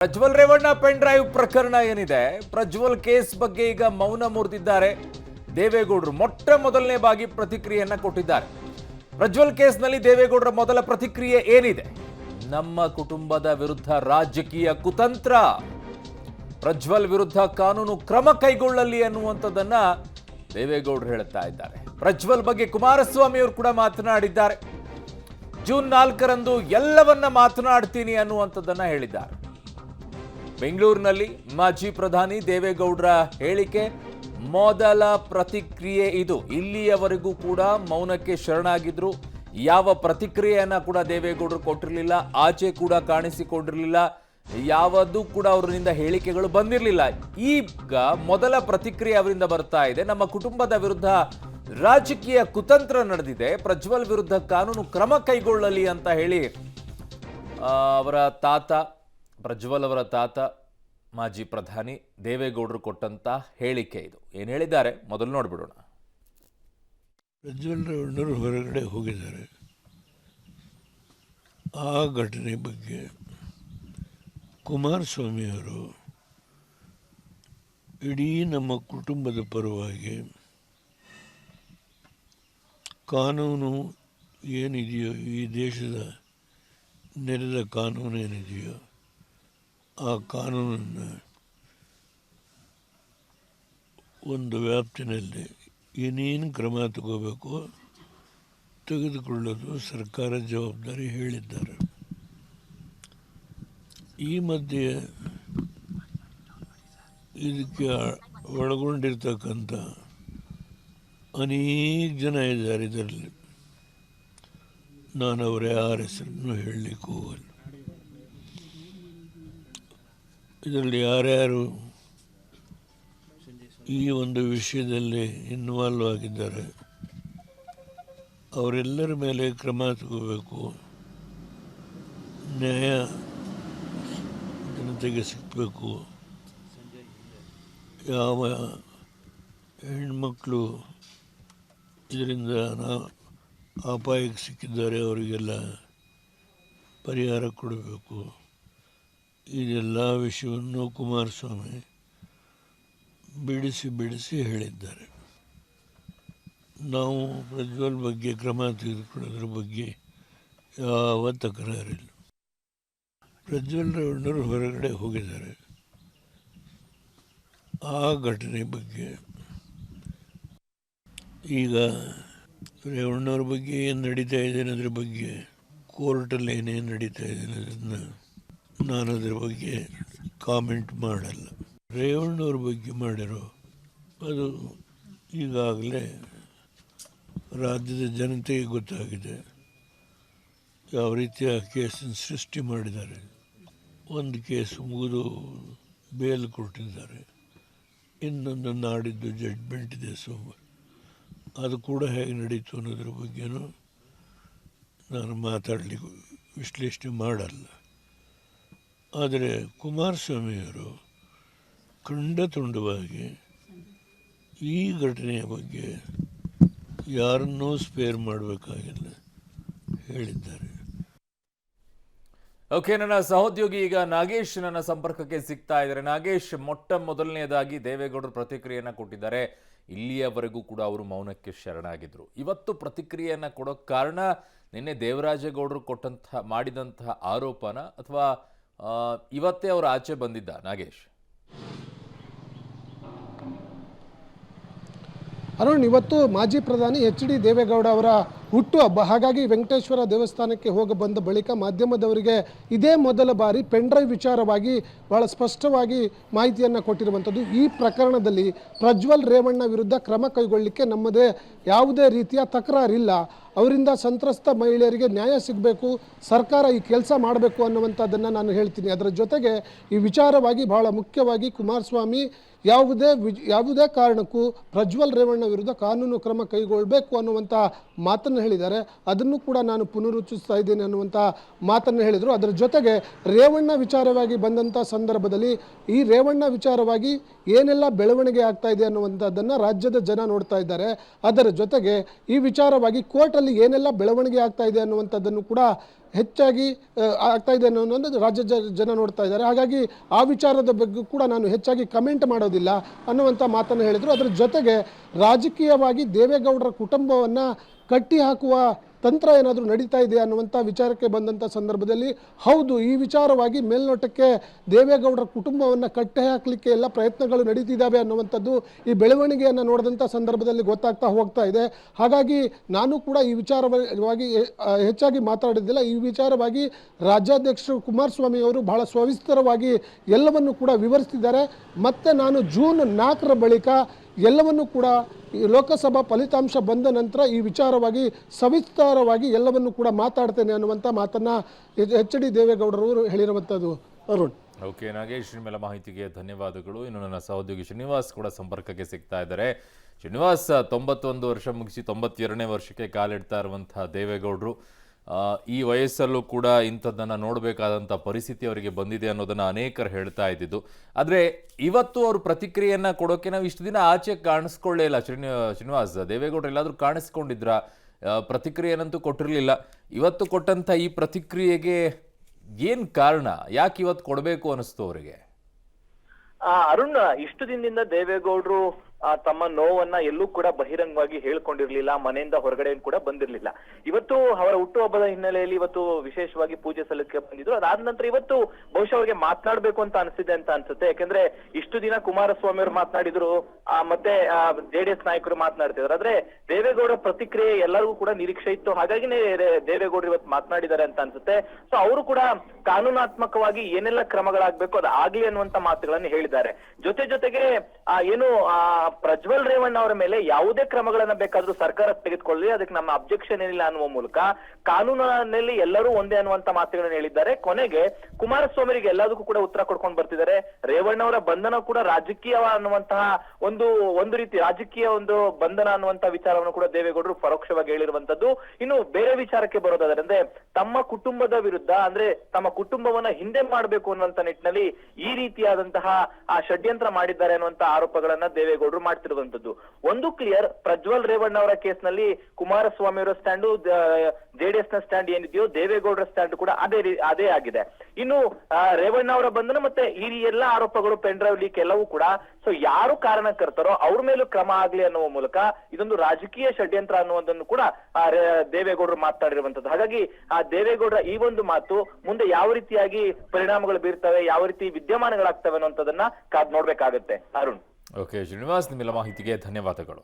Prajwal Revanna pen drive ಪ್ರಕರಣ ಏನಿದೆ, Prajwal case ಬಗ್ಗೆ ಈಗ ಮೌನ ಮುರಿದಿದ್ದಾರೆ ದೇವೇಗೌಡರು. ಮೊಟ್ಟ ಮೊದಲನೇ ಬಾಗಿ ಪ್ರತಿಕ್ರಿಯೆಯನ್ನ ಕೊಟ್ಟಿದ್ದಾರೆ. ಪ್ರಜ್ವಲ್ ಕೇಸ್ನಲ್ಲಿ ದೇವೇಗೌಡರ ಮೊದಲ ಪ್ರತಿಕ್ರಿಯೆ ಏನಿದೆ? ನಮ್ಮ ಕುಟುಂಬದ ವಿರುದ್ಧ ರಾಜಕೀಯ ಕುತಂತ್ರ, ಪ್ರಜ್ವಲ್ ವಿರುದ್ಧ ಕಾನೂನು ಕ್ರಮ ಕೈಗೊಳ್ಳಲಿ ಅನ್ನುವಂಥದ್ದನ್ನ ದೇವೇಗೌಡರು ಹೇಳ್ತಾ ಇದ್ದಾರೆ. ಪ್ರಜ್ವಲ್ ಬಗ್ಗೆ ಕುಮಾರಸ್ವಾಮಿ ಅವರು ಕೂಡ ಮಾತನಾಡಿದ್ದಾರೆ. ಜೂನ್ 4ರಂದು ಎಲ್ಲವನ್ನ ಮಾತನಾಡ್ತೀನಿ ಅನ್ನುವಂಥದ್ದನ್ನ ಹೇಳಿದ್ದಾರೆ. ಬೆಂಗಳೂರಿನಲ್ಲಿ ಮಾಜಿ ಪ್ರಧಾನಿ ದೇವೇಗೌಡರ ಹೇಳಿಕೆ ಮೊದಲ ಪ್ರತಿಕ್ರಿಯೆ ಇದು. ಇಲ್ಲಿಯವರೆಗೂ ಕೂಡ ಮೌನಕ್ಕೆ ಶರಣಾಗಿದ್ರು. ಯಾವ ಪ್ರತಿಕ್ರಿಯೆಯನ್ನ ಕೂಡ ದೇವೇಗೌಡರು ಕೊಟ್ಟಿರಲಿಲ್ಲ, ಆಚೆ ಕೂಡ ಕಾಣಿಸಿಕೊಂಡಿರಲಿಲ್ಲ, ಯಾವುದೂ ಕೂಡ ಅವರಿಂದ ಹೇಳಿಕೆಗಳು ಬಂದಿರಲಿಲ್ಲ. ಈಗ ಮೊದಲ ಪ್ರತಿಕ್ರಿಯೆ ಅವರಿಂದ ಬರ್ತಾ ಇದೆ. ನಮ್ಮ ಕುಟುಂಬದ ವಿರುದ್ಧ ರಾಜಕೀಯ ಕುತಂತ್ರ ನಡೆದಿದೆ, ಪ್ರಜ್ವಲ್ ವಿರುದ್ಧ ಕಾನೂನು ಕ್ರಮ ಕೈಗೊಳ್ಳಲಿ ಅಂತ ಹೇಳಿ ಅವರ ತಾತ, ಪ್ರಜ್ವಲ್ ಅವರ ತಾತ, ಮಾಜಿ ಪ್ರಧಾನಿ ದೇವೇಗೌಡರು ಕೊಟ್ಟಂತ ಹೇಳಿಕೆ ಇದು. ಏನು ಹೇಳಿದ್ದಾರೆ ಮೊದಲು ನೋಡ್ಬಿಡೋಣ. ಪ್ರಜ್ವಲ್ ರೇವಣ್ಣರು ಹೊರಗಡೆ ಹೋಗಿದ್ದಾರೆ. ಆ ಘಟನೆ ಬಗ್ಗೆ ಕುಮಾರಸ್ವಾಮಿಯವರು ಇಡೀ ನಮ್ಮ ಕುಟುಂಬದ ಪರವಾಗಿ ಕಾನೂನು ಏನಿದೆಯೋ, ಈ ದೇಶದ ನೆರೆದ ಕಾನೂನು ಏನಿದೆಯೋ ಆ ಕಾನೂನನ್ನು ಒಂದು ವ್ಯಾಪ್ತಿನಲ್ಲಿ ಏನೇನು ಕ್ರಮ ತಗೋಬೇಕು ತೆಗೆದುಕೊಳ್ಳೋದು ಸರ್ಕಾರದ ಜವಾಬ್ದಾರಿ ಹೇಳಿದ್ದಾರೆ. ಈ ಮಧ್ಯೆ ಇದಕ್ಕೆ ಒಳಗೊಂಡಿರ್ತಕ್ಕಂಥ ಅನೇಕ ಜನ ಇದ್ದಾರೆ. ಇದರಲ್ಲಿ ನಾನು ಅವರ ಯಾರ ಹೆಸರನ್ನು ಹೇಳಲಿಕ್ಕೆ ಹೋಗಲ್ಲ. ಇದರಲ್ಲಿ ಯಾರ್ಯಾರು ಈ ಒಂದು ವಿಷಯದಲ್ಲಿ ಇನ್ವಾಲ್ವ್ ಆಗಿದ್ದಾರೆ ಅವರೆಲ್ಲರ ಮೇಲೆ ಕ್ರಮ ತಗೋಬೇಕು. ನ್ಯಾಯ ಜನತೆಗೆ ಸಿಗಬೇಕು. ಯಾವ ಹೆಣ್ಮಕ್ಳು ಇದರಿಂದ ಅಪಾಯಕ್ಕೆ ಸಿಕ್ಕಿದ್ದಾರೆ ಅವರಿಗೆಲ್ಲ ಪರಿಹಾರ ಕೊಡಬೇಕು. ಇದೆಲ್ಲ ವಿಷಯವನ್ನು ಕುಮಾರಸ್ವಾಮಿ ಬಿಡಿಸಿ ಹೇಳಿದ್ದಾರೆ. ನಾವು ಪ್ರಜ್ವಲ್ ಬಗ್ಗೆ ಕ್ರಮ ತೆಗೆದುಕೊಳ್ಳೋದ್ರ ಬಗ್ಗೆ ಯಾವ ತಕರಾರಿಲ್ಲ. ಪ್ರಜ್ವಲ್ ರೇವಣ್ಣರು ಹೊರಗಡೆ ಹೋಗಿದ್ದಾರೆ. ಆ ಘಟನೆ ಬಗ್ಗೆ ಈಗ ರೇವಣ್ಣವ್ರ ಬಗ್ಗೆ ಏನು ನಡೀತಾ ಇದೆ ಅನ್ನೋದ್ರ ಬಗ್ಗೆ ಕೋರ್ಟಲ್ಲಿ ಏನೇನು ನಡೀತಾ ಇದೆ ಅನ್ನೋದನ್ನು ನಾನು ಅದರ ಬಗ್ಗೆ ಕಾಮೆಂಟ್ ಮಾಡಲ್ಲ. ರೇವಣ್ಣವ್ರ ಬಗ್ಗೆ ಮಾಡಿರೋ ಅದು ಈಗಾಗಲೇ ರಾಜ್ಯದ ಜನತೆಗೆ ಗೊತ್ತಾಗಿದೆ. ಯಾವ ರೀತಿಯ ಕೇಸನ್ನು ಸೃಷ್ಟಿ ಮಾಡಿದ್ದಾರೆ. ಒಂದು ಕೇಸ್ ಮುಗಿದು ಬೇಲ್ ಕೊಟ್ಟಿದ್ದಾರೆ, ಇನ್ನೊಂದು ನಾಡಿದ್ದು ಜಡ್ಜ್ಮೆಂಟ್ ಇದೆ ಸೋಮವಾರ. ಅದು ಕೂಡ ಹೇಗೆ ನಡೀತು ಅನ್ನೋದ್ರ ಬಗ್ಗೆನೂ ನಾನು ಮಾತಾಡಲಿಕ್ಕೆ ವಿಶ್ಲೇಷಣೆ ಮಾಡಲ್ಲ. ಆದರೆ ಕುಮಾರಸ್ವಾಮಿಯವರು ಖಂಡತುಂಡವಾಗಿ ಈ ಘಟನೆಯ ಬಗ್ಗೆ ಯಾರನ್ನೂ ಸ್ಪೇರ್ ಮಾಡಬೇಕಾಗಿಲ್ಲ ಹೇಳಿದ್ದಾರೆ. ಓಕೆ, ನನ್ನ ಸಹೋದ್ಯೋಗಿ ಈಗ ನಾಗೇಶ್ ನನ್ನ ಸಂಪರ್ಕಕ್ಕೆ ಸಿಗ್ತಾ ಇದ್ದಾರೆ. ನಾಗೇಶ್, ಮೊಟ್ಟ ಮೊದಲನೇದಾಗಿ ದೇವೇಗೌಡರು ಪ್ರತಿಕ್ರಿಯೆಯನ್ನು ಕೊಟ್ಟಿದ್ದಾರೆ. ಇಲ್ಲಿಯವರೆಗೂ ಕೂಡ ಅವರು ಮೌನಕ್ಕೆ ಶರಣಾಗಿದ್ರು. ಇವತ್ತು ಪ್ರತಿಕ್ರಿಯೆಯನ್ನು ಕೊಡೋಕ್ಕೆ ಕಾರಣ ನಿನ್ನೆ ದೇವರಾಜೇಗೌಡರು ಮಾಡಿದಂತಹ ಆರೋಪನ, ಅಥವಾ ಇವತ್ತೇ ಅವರು ಆಚೆ ಬಂದಿದ್ದ? ನಾಗೇಶ್, ಅರುಣ್, ಇವತ್ತು ಮಾಜಿ ಪ್ರಧಾನಿ HD ದೇವೇಗೌಡ ಅವರ ಹುಟ್ಟುಹಬ್ಬ. ಹಾಗಾಗಿ ವೆಂಕಟೇಶ್ವರ ದೇವಸ್ಥಾನಕ್ಕೆ ಹೋಗಿ ಬಂದ ಬಳಿಕ ಮಾಧ್ಯಮದವರಿಗೆ ಇದೇ ಮೊದಲ ಬಾರಿ ಪೆನ್ ಡ್ರೈವ್ ವಿಚಾರವಾಗಿ ಭಾಳ ಸ್ಪಷ್ಟವಾಗಿ ಮಾಹಿತಿಯನ್ನು ಕೊಟ್ಟಿರುವಂಥದ್ದು. ಈ ಪ್ರಕರಣದಲ್ಲಿ ಪ್ರಜ್ವಲ್ ರೇವಣ್ಣ ವಿರುದ್ಧ ಕ್ರಮ ಕೈಗೊಳ್ಳಲಿಕ್ಕೆ ನಮ್ಮದೇ ಯಾವುದೇ ರೀತಿಯ ತಕರಾರಿಲ್ಲ. ಅವರಿಂದ ಸಂತ್ರಸ್ತ ಮಹಿಳೆಯರಿಗೆ ನ್ಯಾಯ ಸಿಗಬೇಕು, ಸರ್ಕಾರ ಈ ಕೆಲಸ ಮಾಡಬೇಕು ಅನ್ನುವಂಥದ್ದನ್ನು ನಾನು ಹೇಳ್ತೀನಿ. ಅದರ ಜೊತೆಗೆ ಈ ವಿಚಾರವಾಗಿ ಭಾಳ ಮುಖ್ಯವಾಗಿ ಕುಮಾರಸ್ವಾಮಿ ಯಾವುದೇ ಕಾರಣಕ್ಕೂ ಪ್ರಜ್ವಲ್ ರೇವಣ್ಣ ವಿರುದ್ಧ ಕಾನೂನು ಕ್ರಮ ಕೈಗೊಳ್ಳಬೇಕು ಅನ್ನುವಂಥ ಮಾತನ್ನು ಹೇಳಿದ್ದಾರೆ. ಅದನ್ನು ಕೂಡ ನಾನು ಪುನರುಚ್ಚರಿಸ್ತಾ ಇದ್ದೇನೆ ಅನ್ನುವಂಥ ಮಾತನ್ನು ಹೇಳಿದರು. ಅದರ ಜೊತೆಗೆ ರೇವಣ್ಣ ವಿಚಾರವಾಗಿ ಬಂದಂಥ ಸಂದರ್ಭದಲ್ಲಿ ಈ ರೇವಣ್ಣ ವಿಚಾರವಾಗಿ ಏನೆಲ್ಲ ಬೆಳವಣಿಗೆ ಆಗ್ತಾ ಇದೆ ಅನ್ನುವಂಥದ್ದನ್ನು ರಾಜ್ಯದ ಜನ ನೋಡ್ತಾ ಇದ್ದಾರೆ. ಅದರ ಜೊತೆಗೆ ಈ ವಿಚಾರವಾಗಿ ಕೋರ್ಟಲ್ಲಿ ರಾಜ್ಯದಲ್ಲಿ ಏನೆಲ್ಲ ಬೆಳವಣಿಗೆ ಆಗ್ತಾ ಇದೆ ಅನ್ನುವಂಥದ್ದನ್ನು ಕೂಡ ಹೆಚ್ಚಾಗಿ ಆಗ್ತಾ ಇದೆ ಅನ್ನೋದು ರಾಜ್ಯ ಜನ ನೋಡ್ತಾ ಇದ್ದಾರೆ. ಹಾಗಾಗಿ ಆ ವಿಚಾರದ ಬಗ್ಗೆ ಕೂಡ ನಾನು ಹೆಚ್ಚಾಗಿ ಕಮೆಂಟ್ ಮಾಡೋದಿಲ್ಲ ಅನ್ನುವಂಥ ಮಾತನ್ನು ಹೇಳಿದರು. ಅದರ ಜೊತೆಗೆ ರಾಜಕೀಯವಾಗಿ ದೇವೇಗೌಡರ ಕುಟುಂಬವನ್ನು ಕಟ್ಟಿ ಹಾಕುವ ತಂತ್ರ ಏನಾದರೂ ನಡೀತಾ ಇದೆ ಅನ್ನುವಂಥ ವಿಚಾರಕ್ಕೆ ಬಂದಂಥ ಸಂದರ್ಭದಲ್ಲಿ ಹೌದು, ಈ ವಿಚಾರವಾಗಿ ಮೇಲ್ನೋಟಕ್ಕೆ ದೇವೇಗೌಡರ ಕುಟುಂಬವನ್ನು ಕಟ್ಟಿ ಹಾಕಲಿಕ್ಕೆ ಎಲ್ಲ ಪ್ರಯತ್ನಗಳು ನಡೀತಿದ್ದಾವೆ ಅನ್ನುವಂಥದ್ದು ಈ ಬೆಳವಣಿಗೆಯನ್ನು ನೋಡಿದಂಥ ಸಂದರ್ಭದಲ್ಲಿ ಗೊತ್ತಾಗ್ತಾ ಹೋಗ್ತಾ ಇದೆ. ಹಾಗಾಗಿ ನಾನು ಕೂಡ ಈ ವಿಚಾರವಾಗಿ ಹೆಚ್ಚಾಗಿ ಮಾತಾಡಿದ್ದಿಲ್ಲ. ಈ ವಿಚಾರವಾಗಿ ರಾಜ್ಯಾಧ್ಯಕ್ಷರು ಕುಮಾರಸ್ವಾಮಿ ಅವರು ಬಹಳ ಸವಿಸ್ತರವಾಗಿ ಎಲ್ಲವನ್ನು ಕೂಡ ವಿವರಿಸ್ತಿದ್ದಾರೆ. ಮತ್ತು ನಾನು ಜೂನ್ 4ರ ಬಳಿಕ ಎಲ್ಲವನ್ನು ಕೂಡ ಈ ಲೋಕಸಭಾ ಫಲಿತಾಂಶ ಬಂದ ನಂತರ ಈ ವಿಚಾರವಾಗಿ ಸವಿಸ್ತಾರವಾಗಿ ಎಲ್ಲವನ್ನು ಕೂಡ ಮಾತಾಡ್ತೇನೆ ಅನ್ನುವಂಥ ಮಾತನ್ನು HD ದೇವೇಗೌಡರವರು ಹೇಳಿರುವಂಥದ್ದು. ಅರುಣ್. ಓಕೆ ನಾಗೇಶ್, ನಿಮ್ಮೆಲ್ಲ ಮಾಹಿತಿಗೆ ಧನ್ಯವಾದಗಳು. ಇನ್ನು ನನ್ನ ಸಹೋದ್ಯೋಗಿ ಶ್ರೀನಿವಾಸ್ ಕೂಡ ಸಂಪರ್ಕಕ್ಕೆ ಸಿಗ್ತಾ ಇದ್ದಾರೆ. ಶ್ರೀನಿವಾಸ್, 91 ವರ್ಷ ಮುಗಿಸಿ 92ನೇ ವರ್ಷಕ್ಕೆ ಕಾಲಿಡ್ತಾ ಇರುವಂತಹ ದೇವೇಗೌಡರು ಈ ವಯಸ್ಸಲ್ಲೂ ಕೂಡ ಇಂಥದ್ದನ್ನು ನೋಡಬೇಕಾದಂಥ ಪರಿಸ್ಥಿತಿ ಅವರಿಗೆ ಬಂದಿದೆ ಅನ್ನೋದನ್ನು ಅನೇಕರು ಹೇಳ್ತಾ ಇದ್ದಿದ್ದು. ಆದರೆ ಇವತ್ತು ಅವರು ಪ್ರತಿಕ್ರಿಯೆಯನ್ನು ಕೊಡೋಕೆ ನಾವು ಇಷ್ಟು ದಿನ ಆಚೆ ಕಾಣಿಸ್ಕೊಳ್ಳೇ ಇಲ್ಲ. ಶ್ರೀನಿವಾಸ್, ದೇವೇಗೌಡರು ಎಲ್ಲಾದರೂ ಕಾಣಿಸ್ಕೊಂಡಿದ್ರ? ಪ್ರತಿಕ್ರಿಯೆನಂತೂ ಕೊಟ್ಟಿರಲಿಲ್ಲ. ಇವತ್ತು ಕೊಟ್ಟಂಥ ಈ ಪ್ರತಿಕ್ರಿಯೆಗೆ ಏನು ಕಾರಣ? ಯಾಕೆ ಇವತ್ತು ಕೊಡಬೇಕು ಅನ್ನಿಸ್ತು ಅವರಿಗೆ? ಅರುಣ್, ಇಷ್ಟು ದಿನದಿಂದ ದೇವೇಗೌಡರು ತಮ್ಮ ನೋವನ್ನ ಎಲ್ಲೂ ಕೂಡ ಬಹಿರಂಗವಾಗಿ ಹೇಳ್ಕೊಂಡಿರ್ಲಿಲ್ಲ, ಮನೆಯಿಂದ ಹೊರಗಡೆ ಕೂಡ ಬಂದಿರ್ಲಿಲ್ಲ. ಇವತ್ತು ಅವರ ಹುಟ್ಟುಹಬ್ಬದ ಹಿನ್ನೆಲೆಯಲ್ಲಿ ಇವತ್ತು ವಿಶೇಷವಾಗಿ ಪೂಜೆ ಸಲ್ಲಿಕೆ ಬಂದಿದ್ರು. ಅದಾದ ನಂತರ ಇವತ್ತು ಬಹುಶಃ ಅವ್ರಿಗೆ ಮಾತನಾಡ್ಬೇಕು ಅಂತ ಅನಿಸಿದೆ ಅಂತ ಅನ್ಸುತ್ತೆ. ಯಾಕಂದ್ರೆ ಇಷ್ಟು ದಿನ ಕುಮಾರಸ್ವಾಮಿ ಅವರು ಮಾತನಾಡಿದ್ರು, ಮತ್ತೆ JDS ನಾಯಕರು ಮಾತನಾಡ್ತಿದ್ರು. ಆದ್ರೆ ದೇವೇಗೌಡ ಪ್ರತಿಕ್ರಿಯೆ ಎಲ್ಲರಿಗೂ ಕೂಡ ನಿರೀಕ್ಷೆ ಇತ್ತು. ಹಾಗಾಗಿನೇ ದೇವೇಗೌಡರು ಇವತ್ತು ಮಾತನಾಡಿದ್ದಾರೆ ಅಂತ ಅನ್ಸುತ್ತೆ. ಸೊ ಅವರು ಕೂಡ ಕಾನೂನಾತ್ಮಕವಾಗಿ ಏನೆಲ್ಲ ಕ್ರಮಗಳಾಗ್ಬೇಕು ಅದು ಆಗ್ಲಿ ಅನ್ನುವಂತ ಮಾತುಗಳನ್ನು ಹೇಳಿದ್ದಾರೆ. ಜೊತೆಗೆ ಏನು ಪ್ರಜ್ವಲ್ ರೇವಣ್ಣ ಅವರ ಮೇಲೆ ಯಾವುದೇ ಕ್ರಮಗಳನ್ನ ಬೇಕಾದ್ರೂ ಸರ್ಕಾರ ತೆಗೆದುಕೊಳ್ಳಿ, ಅದಕ್ಕೆ ನಮ್ಮ ಅಬ್ಜೆಕ್ಷನ್ ಏನಿಲ್ಲ ಅನ್ನುವ ಮೂಲಕ ಕಾನೂನಿನಲ್ಲಿ ಎಲ್ಲರೂ ಒಂದೇ ಅನ್ನುವಂತ ಮಾತುಗಳನ್ನು ಹೇಳಿದ್ದಾರೆ. ಕೊನೆಗೆ ಕುಮಾರಸ್ವಾಮಿಗೆ ಎಲ್ಲದಕ್ಕೂ ಕೂಡ ಉತ್ತರ ಕೊಡ್ಕೊಂಡು ಬರ್ತಿದ್ದಾರೆ. ರೇವಣ್ಣ ಅವರ ಬಂಧನ ಕೂಡ ರಾಜಕೀಯ ಅನ್ನುವಂತಹ ಒಂದು ರೀತಿ ರಾಜಕೀಯ ಒಂದು ಬಂಧನ ಅನ್ನುವಂತ ವಿಚಾರವನ್ನು ಕೂಡ ದೇವೇಗೌಡರು ಪರೋಕ್ಷವಾಗಿ ಹೇಳಿರುವಂತದ್ದು. ಇನ್ನು ಬೇರೆ ವಿಚಾರಕ್ಕೆ ಬರೋದಾದ್ರೆ ಅಂದ್ರೆ ತಮ್ಮ ಕುಟುಂಬದ ವಿರುದ್ಧ ಅಂದ್ರೆ ತಮ್ಮ ಕುಟುಂಬವನ್ನ ಹಿಂದೆ ಮಾಡಬೇಕು ಅನ್ನುವಂತ ನಿಟ್ಟಿನಲ್ಲಿ ಈ ರೀತಿಯಾದಂತಹ ಆ ಷಡ್ಯಂತ್ರ ಮಾಡಿದ್ದಾರೆ ಅನ್ನುವಂತ ಆರೋಪಗಳನ್ನ ದೇವೇಗೌಡರು ಮಾಡ್ತಿರುವಂತದ್ದು. ಒಂದು ಕ್ಲಿಯರ್, ಪ್ರಜ್ವಲ್ ರೇವಣ್ಣ ಅವರ ಕೇಸ್ನಲ್ಲಿ ಕುಮಾರಸ್ವಾಮಿ ಅವರ ಸ್ಟ್ಯಾಂಡು, JDS ನ ಸ್ಟ್ಯಾಂಡ್ ಏನಿದೆಯೋ ದೇವೇಗೌಡರ ಸ್ಟ್ಯಾಂಡ್ ಕೂಡ ಅದೇ ಆಗಿದೆ. ಇನ್ನು ರೇವಣ್ಣ ಅವರ ಬಂಧನ ಮತ್ತೆ ಈ ಎಲ್ಲಾ ಆರೋಪಗಳು ಪೆನ್ ಡ್ರೈವ್ ಲೀಕ್ ಎಲ್ಲವೂ ಕೂಡ ಸೊ ಯಾರು ಕಾರಣಕರ್ತರೋ ಅವ್ರ ಮೇಲೂ ಕ್ರಮ ಆಗ್ಲಿ ಅನ್ನುವ ಮೂಲಕ ಇದೊಂದು ರಾಜಕೀಯ ಷಡ್ಯಂತ್ರ ಅನ್ನುವುದನ್ನು ಕೂಡ ದೇವೇಗೌಡರು ಮಾತಾಡಿರುವಂತದ್ದು. ಹಾಗಾಗಿ ಆ ದೇವೇಗೌಡರ ಈ ಒಂದು ಮಾತು ಮುಂದೆ ಯಾವ ರೀತಿಯಾಗಿ ಪರಿಣಾಮಗಳು ಬೀರ್ತವೆ, ಯಾವ ರೀತಿ ವಿದ್ಯಮಾನಗಳಾಗ್ತವೆ ಅನ್ನುವಂಥದ್ದನ್ನ ಕಾದ್ ನೋಡ್ಬೇಕಾಗತ್ತೆ. ಅರುಣ್. ಓಕೆ ಶ್ರೀನಿವಾಸ್, ನಿಮ್ಮೆಲ್ಲ ಮಾಹಿತಿಗೆ ಧನ್ಯವಾದಗಳು.